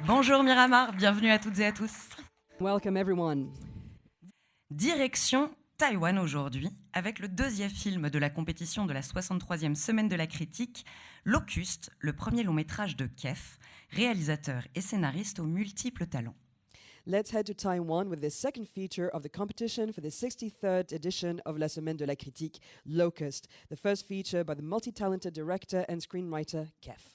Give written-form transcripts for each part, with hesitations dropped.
Bonjour Miramar, bienvenue à toutes et à tous. Welcome everyone. Direction Taïwan aujourd'hui, avec le deuxième film de la compétition de la 63e semaine de la critique, Locuste, le premier long métrage de Kef, réalisateur et scénariste aux multiples talents. Let's head to Taiwan with the second feature of the competition for the 63rd edition of La Semaine de la Critique, Locust, the first feature by the multi-talented director and screenwriter Kef.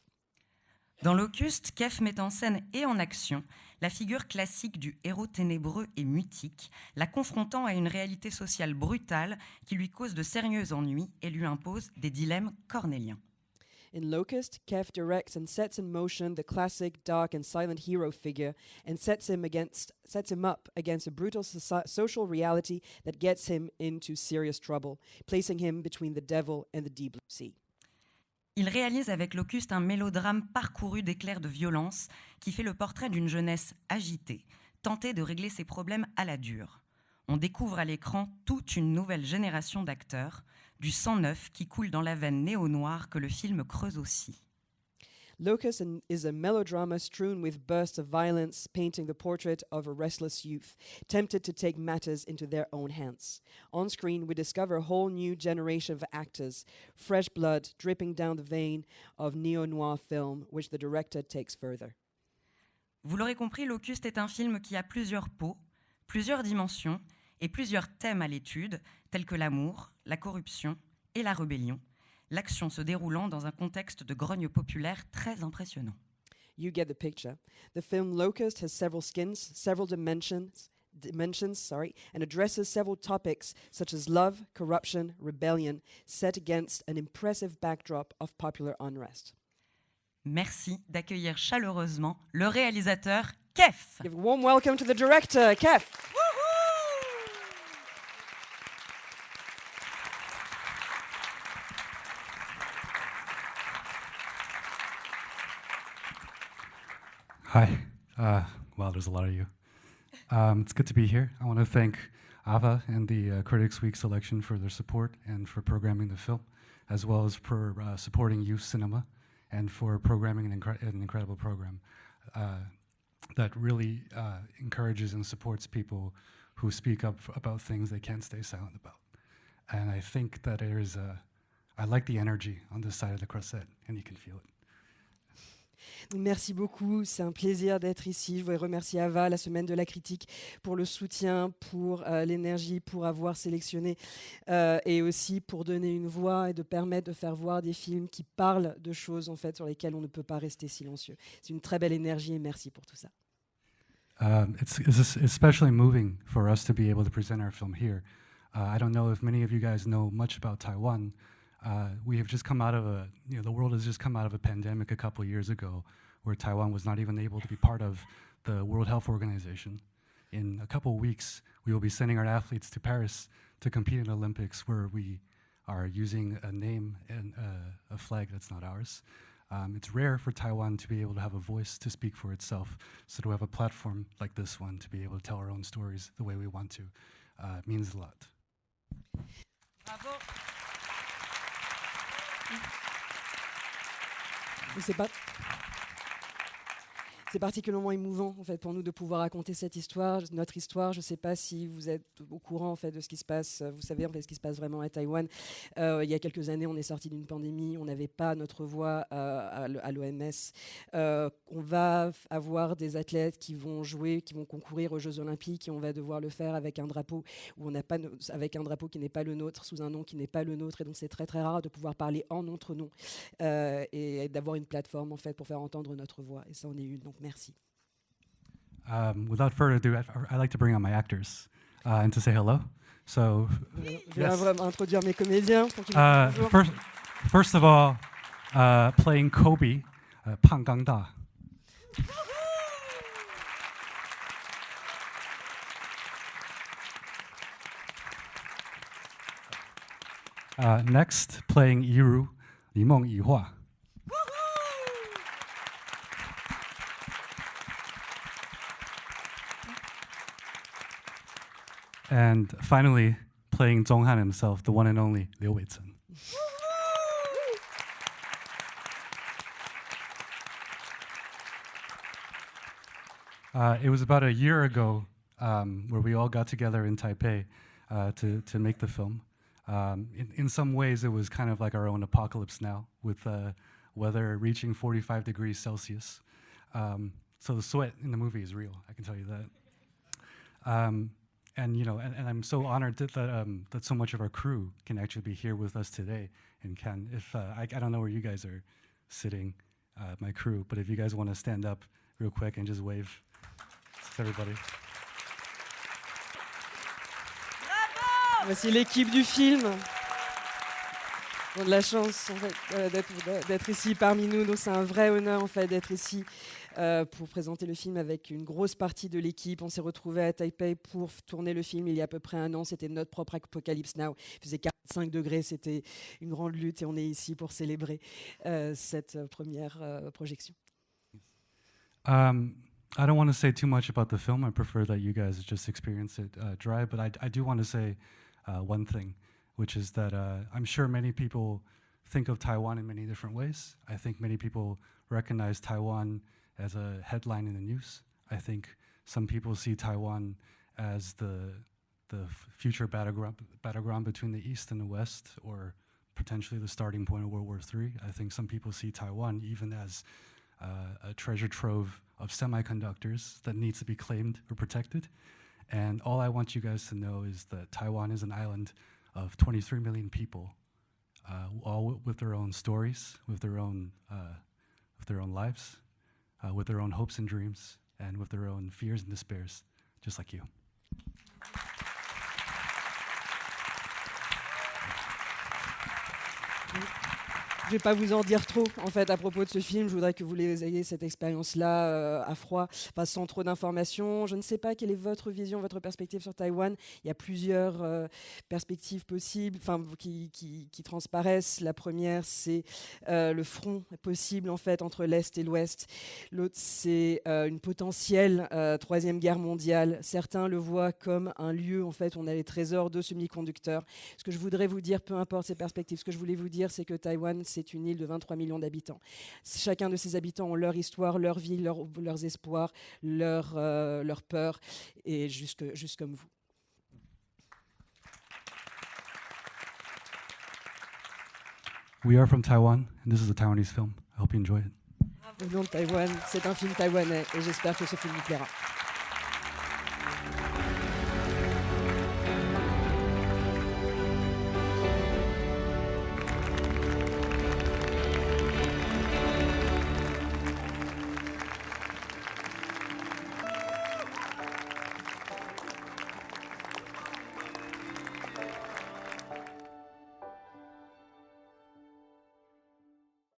Dans Locuste, Kef met en scène et en action la figure classique du héros ténébreux et mutique, la confrontant à une réalité sociale brutale qui lui cause de sérieux ennuis et lui impose des dilemmes cornéliens. In Locust, Kef directs and sets in motion the classic dark and silent hero figure and sets him up against a brutal social reality that gets him into serious trouble, placing him between the devil and the deep blue sea. Il réalise avec Locuste un mélodrame parcouru d'éclairs de violence qui fait le portrait d'une jeunesse agitée, tentée de régler ses problèmes à la dure. On découvre à l'écran toute une nouvelle génération d'acteurs, du sang neuf qui coule dans la veine néo-noire que le film creuse aussi. Locust is a melodrama strewn with bursts of violence, painting the portrait of a restless youth, tempted to take matters into their own hands. On screen, we discover a whole new generation of actors, fresh blood dripping down the vein of neo-noir film, which the director takes further. Vous l'aurez compris, Locuste est un film qui a plusieurs peaux, plusieurs dimensions et plusieurs thèmes à l'étude, tels que l'amour, la corruption et la rébellion. L'action se déroulant dans un contexte de grogne populaire très impressionnant. You get the picture. The film Locust has several skins, several dimensions, and addresses several topics such as love, corruption, rebellion, set against an impressive backdrop of popular unrest. Merci d'accueillir chaleureusement le réalisateur Kef. Give a warm welcome to the director, Kef. Hi. Wow, there's a lot of you. It's good to be here. I want to thank Ava and the Critics Week selection for their support and for programming the film, as well as for supporting youth cinema and for programming an incredible program that really encourages and supports people who speak up about things they can't stay silent about. And I think that I like the energy on this side of the croisette, and you can feel it. Merci beaucoup, c'est un plaisir d'être ici. Je voudrais remercier Ava, la Semaine de la Critique, pour le soutien, pour l'énergie, pour avoir sélectionné et aussi pour donner une voix et de permettre de faire voir des films qui parlent de choses en fait, sur lesquelles on ne peut pas rester silencieux. C'est une très belle énergie et merci pour tout ça. It's especially moving for us to be able to present our film here. I don't know if many of you guys know much about Taiwan. We have just come out of the world has just come out of a pandemic a couple years ago where Taiwan was not even able to be part of the World Health Organization. In a couple of weeks, we will be sending our athletes to Paris to compete in the Olympics where we are using a name and a flag that's not ours. It's rare for Taiwan to be able to have a voice to speak for itself. So to have a platform like this one to be able to tell our own stories the way we want to means a lot. Bravo. C'est particulièrement émouvant en fait pour nous de pouvoir raconter cette histoire, notre histoire. Je ne sais pas si vous êtes au courant en fait de ce qui se passe. Vous savez en fait ce qui se passe vraiment à Taïwan. Il y a quelques années, on est sorti d'une pandémie, on n'avait pas notre voix à l'OMS. On va avoir des athlètes qui vont jouer, qui vont concourir aux Jeux Olympiques et on va devoir le faire avec un drapeau où on n'a pas avec un drapeau qui n'est pas le nôtre, sous un nom qui n'est pas le nôtre. Et donc c'est très très rare de pouvoir parler en notre nom et d'avoir une plateforme en fait pour faire entendre notre voix. Et ça en est une. Donc merci. Without further ado, I'd like to bring on my actors and to say hello. So, je vais vraiment introduire mes comédiens. Pour qu'ils me first of all, playing Kobe, Pang Gangda. Next, playing Yiru, Limong Yihua. And finally, playing Zhonghan himself, the one and only Liu Weizhen. It was about a year ago where we all got together in Taipei to make the film. In some ways, it was kind of like our own apocalypse now, with weather reaching 45 degrees Celsius. So the sweat in the movie is real, I can tell you that. And you know, and I'm so honored that so much of our crew can actually be here with us today in Cannes. If I don't know where you guys are sitting, my crew, but if you guys want to stand up real quick and just wave to everybody. Voici l'équipe du film. On a de la chance en fait, d'être ici parmi nous, donc c'est un vrai honneur en fait d'être ici pour présenter le film avec une grosse partie de l'équipe. On s'est retrouvés à Taipei pour tourner le film il y a à peu près un an. C'était notre propre Apocalypse Now. Il faisait 45 degrés, c'était une grande lutte et on est ici pour célébrer cette première projection. I don't want to say too much about the film. I prefer that you guys just experience it dry, but I do want to say one thing, which is that I'm sure many people think of Taiwan in many different ways. I think many people recognize Taiwan as a headline in the news. I think some people see Taiwan as the future battleground between the East and the West, or potentially the starting point of World War III. I think some people see Taiwan even as a treasure trove of semiconductors that needs to be claimed or protected. And all I want you guys to know is that Taiwan is an island of 23 million people, all with their own stories, with their own lives, with their own hopes and dreams, and with their own fears and despairs, just like you. Je ne vais pas vous en dire trop en fait à propos de ce film. Je voudrais que vous ayez cette expérience-là à froid, enfin, sans trop d'informations. Je ne sais pas quelle est votre vision, votre perspective sur Taïwan. Il y a plusieurs perspectives possibles, enfin, qui transparaissent. La première, c'est le front possible en fait entre l'Est et l'Ouest. L'autre, c'est une potentielle troisième guerre mondiale. Certains le voient comme un lieu en fait où on a les trésors de semi-conducteurs. Ce que je voudrais vous dire, peu importe ces perspectives, ce que je voulais vous dire, c'est que Taïwan, c'est une île de 23 millions d'habitants. Chacun de ces habitants ont leur histoire, leur vie, leurs espoirs, leurs peurs, et juste comme vous. We are from Taiwan, and this is a Taiwanese film. I hope you enjoy it. Venons de Taïwan, c'est un film taïwanais, et j'espère que ce film vous plaira.